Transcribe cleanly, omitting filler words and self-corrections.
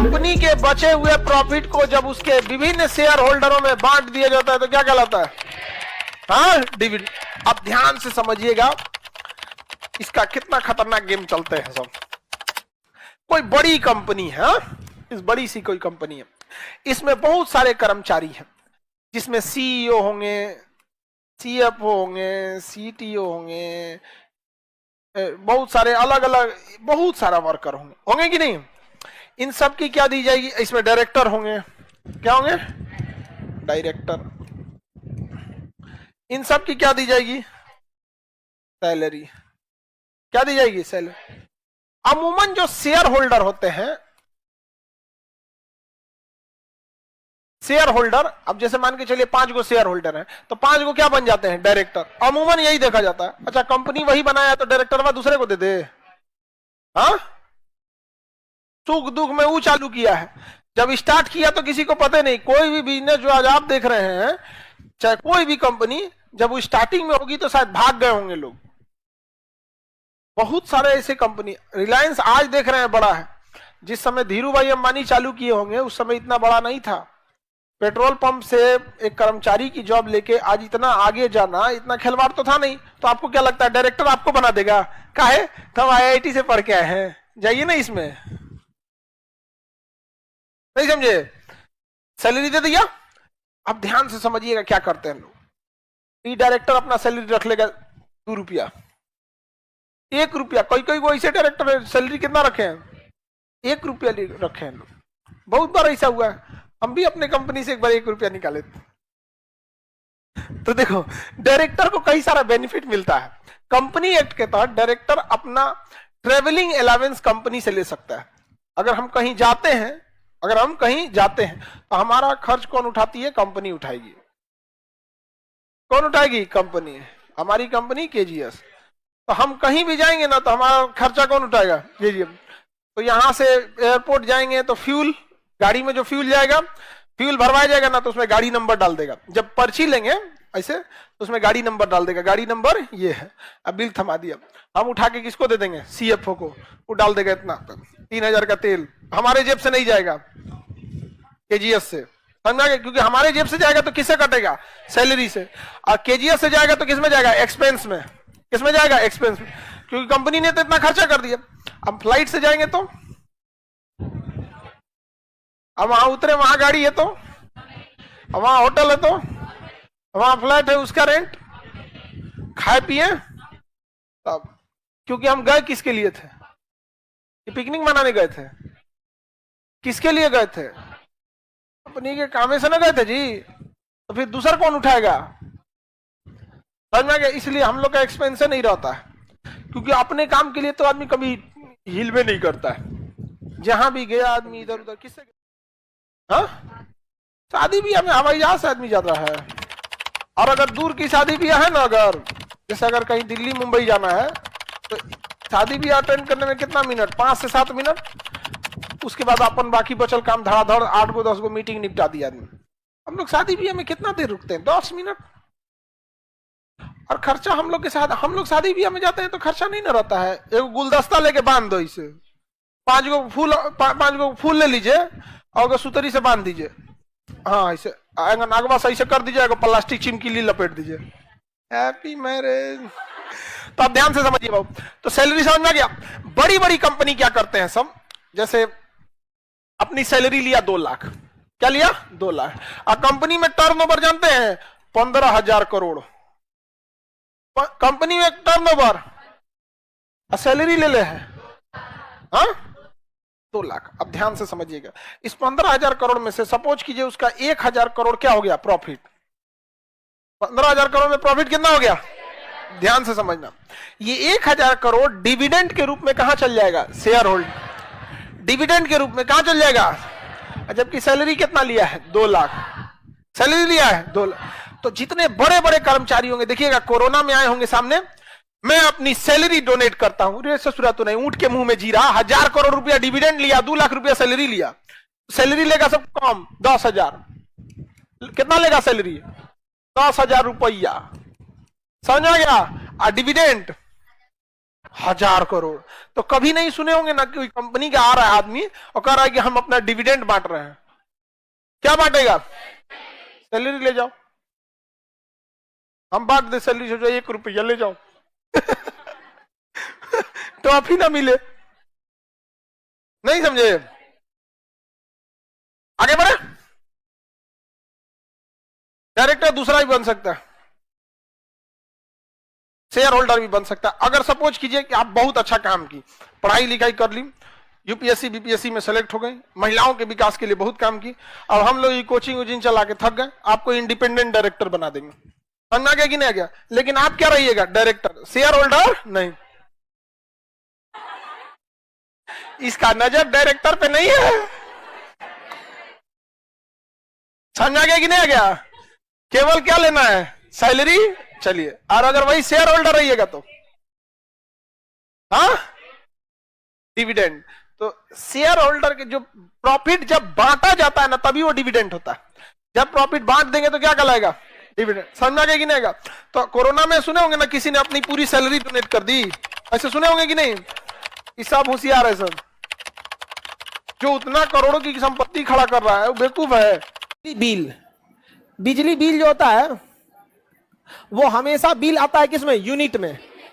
Company के बचे हुए प्रॉफिट को जब उसके विभिन्न शेयर होल्डरों में बांट दिया जाता है तो क्या कहलाता है? हाँ, डिविडेंड। अब ध्यान से समझिएगा इसका कितना खतरनाक गेम चलते हैं सब। कोई बड़ी कंपनी है, इस बड़ी सी कोई कंपनी है, इसमें बहुत सारे कर्मचारी हैं, जिसमें सीईओ होंगे, सीएफओ होंगे, सीटीओ होंगे, बहुत सारे अलग अलग बहुत सारा वर्कर होंगे कि नहीं? इन सब की क्या दी जाएगी? इसमें डायरेक्टर होंगे, क्या होंगे? डायरेक्टर। इन सब की क्या दी जाएगी? सैलरी। क्या दी जाएगी? सैलरी। अमूमन जो शेयर होल्डर होते हैं, शेयर होल्डर, अब जैसे मान के चलिए 5 गो शेयर होल्डर हैं, तो 5 गो क्या बन जाते हैं? डायरेक्टर। अमूमन यही देखा जाता है। अच्छा, कंपनी वही बनाया तो डायरेक्टर वह दूसरे को दे दे? हाँ, सुख दुख में वो चालू किया है। जब स्टार्ट किया तो किसी को पता नहीं। कोई भी बिजनेस जो आज आप देख रहे हैं, चाहे कोई भी कंपनी, जब वो स्टार्टिंग में होगी तो शायद भाग गए होंगे लोग। बहुत सारे ऐसे कंपनी, रिलायंस आज देख रहे हैं बड़ा है, जिस समय धीरू भाई अंबानी चालू किए होंगे उस समय इतना बड़ा नहीं था। पेट्रोल पंप से एक कर्मचारी की जॉब लेके आज इतना आगे जाना, इतना खिलवाड़ तो था नहीं। तो आपको क्या लगता है डायरेक्टर आपको बना देगा? काहे? तो हम आईआईटी से पढ़ के आए हैं, जाइए ना इसमें। नहीं समझे? सैलरी दे दिया। अब ध्यान से समझिएगा क्या करते हैं लोग। ये डायरेक्टर अपना सैलरी रख लेगा 2 रुपया, 1 रुपया। कोई कोई वो ऐसे डायरेक्टर सैलरी कितना रखे हैं? 1 रुपया रखे हैं लोग। बहुत बार ऐसा हुआ है, हम भी अपने कंपनी से एक बार 1 रुपया निकाले थे। तो देखो, डायरेक्टर को कई सारा बेनिफिट मिलता है। कंपनी एक्ट के तहत डायरेक्टर अपना ट्रेवलिंग अलाउंस कंपनी से ले सकता है। अगर हम कहीं जाते हैं तो हमारा खर्च कौन उठाती है? कंपनी उठाएगी। कौन उठाएगी? कंपनी। हमारी कंपनी केजीएस। तो हम कहीं भी जाएंगे ना तो हमारा खर्चा कौन उठाएगा? केजीएस। तो यहां से एयरपोर्ट जाएंगे तो फ्यूल, गाड़ी में जो फ्यूल जाएगा, फ्यूल भरवाया जाएगा ना, तो उसमें गाड़ी नंबर डाल देगा। जब पर्ची लेंगे ऐसे तो उसमें गाड़ी नंबर डाल देगा, गाड़ी नंबर ये है। अब बिल थमा दिया, हम उठा के किसको दे देंगे? सीएफओ को। वो डाल देगा इतना 3000 का तेल। हमारे जेब से नहीं जाएगा, केजीएस से। समझा गया? क्योंकि हमारे जेब से जाएगा तो किससे कटेगा? सैलरी से। और केजीएस से जाएगा तो किस में जाएगा? एक्सपेंस में। किस में जाएगा? एक्सपेंस में। क्योंकि कंपनी ने तो इतना खर्चा कर दिया। अब फ्लाइट से जाएंगे तो अब वहां उतरे, वहां गाड़ी है तो, वहां होटल है तो, वहां फ्लैट है, उसका रेंट, खाए पिए तब। क्योंकि हम गए किसके लिए थे? ये पिकनिक मनाने गए थे। किसके लिए गए थे? कंपनी के कामे से ना गए थे जी। तो फिर दूसरा कौन उठाएगा? समझ में आ गया? इसलिए हम लोग का एक्सपेंस नहीं रहता है, क्योंकि अपने काम के लिए तो आदमी कभी हिल में नहीं करता है। जहां भी गया आदमी इधर उधर किससे, हाँ, शादी ब्याह में हवाई जहाज से आदमी जाता है। और अगर दूर की शादी ब्याह है ना, अगर जैसे अगर कहीं दिल्ली मुंबई जाना है तो शादी ब्याह अटेंड करने में कितना मिनट? 5 से 7 मिनट। उसके बाद अपन बाकी बचल काम धड़ाधड़ 8 गो 10 गो मीटिंग निपटा दिया आदमी। हम लोग शादी ब्याह में कितना देर रुकते हैं? 10 मिनट। और खर्चा हम लोग के साथ, हम लोग शादी ब्याह में जाते हैं तो खर्चा नहीं ना रहता है। एक गुलदस्ता लेके बांध दो, इसे 5 गो फूल ले लीजिए और सुतरी से बांध दीजिए। हाँ, ऐसे नागवा सही से कर दीजिए, प्लास्टिक चिमकी ली लपेट दीजिए। Happy marriage. तो आप ध्यान से समझिए बाबू। तो सैलरी समझ में आ गया। बड़ी बड़ी कंपनी क्या करते हैं सब, जैसे अपनी सैलरी लिया 2 लाख। क्या लिया? 2 लाख। और कंपनी में टर्नओवर जानते हैं? 15,000 करोड़। कंपनी में टर्नओवर, सैलरी ले ले है, हाँ, 2 लाख। अब ध्यान से समझिएगा, इस 15,000 करोड़ में से सपोज कीजिए उसका 1,000 करोड़ क्या हो गया? प्रॉफिट। 15,000 करोड़ में प्रॉफिट कितना हो गया? ध्यान से समझना, ये 1,000 करोड़ डिविडेंड के रूप में कहां चल जाएगा? Share holder. डिविडेंड के रूप में कहां चल जाएगा? जबकि सैलरी कितना लिया है? 2 लाख। सैलरी लिया है 2 लाख। तो जितने बड़े बड़े कर्मचारी होंगे, देखिएगा कोरोना में आए होंगे सामने, मैं अपनी सैलरी डोनेट करता हूं। रे ससुरा तो नहीं, ऊंट के मुंह में जीरा। 1,000 करोड़ रुपया डिविडेंड लिया, 2 लाख रुपया सैलरी लिया। सैलरी लेगा सब कम 10,000। कितना लेगा सैलरी? 10,000 रुपया। समझ आ गया? डिविडेंड 1000 करोड़। तो कभी नहीं सुने होंगे ना कोई कंपनी का आ रहा है आदमी और कह रहा है कि हम अपना डिविडेंड बांट रहे हैं। क्या बांटेगा? सैलरी ले जाओ, हम बांट दे सैलरी, सोचो 1 रुपया ले जाओ टॉफी ना मिले। नहीं समझे? आगे बढ़े। डायरेक्टर दूसरा भी बन सकता है, शेयर होल्डर भी बन सकता है। अगर सपोज कीजिए कि आप बहुत अच्छा काम की, पढ़ाई लिखाई कर ली, यूपीएससी बीपीएससी में सेलेक्ट हो गई, महिलाओं के विकास के लिए बहुत काम की, अब हम लोग ये कोचिंग वोचिंग चला के थक गए, आपको इंडिपेंडेंट डायरेक्टर बना देंगे। समझ गया कि नहीं आ गया? लेकिन आप क्या रहिएगा? डायरेक्टर, शेयर होल्डर नहीं। इसका नजर डायरेक्टर पे नहीं है। समझ गया कि नहीं आ गया? केवल क्या लेना है? सैलरी। चलिए, और अगर वही शेयर होल्डर रहिएगा तो हाँ, डिविडेंड। तो शेयर होल्डर के जो प्रॉफिट जब बांटा जाता है ना, तभी वो डिविडेंड होता है। जब प्रॉफिट बांट देंगे तो क्या कहलाएगा? डिविडेंड। समझा गया कि नहीं आएगा? तो कोरोना में सुने होंगे ना, किसी ने अपनी पूरी सैलरी डोनेट कर दी, ऐसे सुने होंगे कि नहीं? ये सब होशियार है सब। जो उतना करोड़ों की संपत्ति खड़ा कर रहा है वो बेवकूफ है। बिजली बिल जो होता है वो हमेशा बिल आता है किसमें? यूनिट में।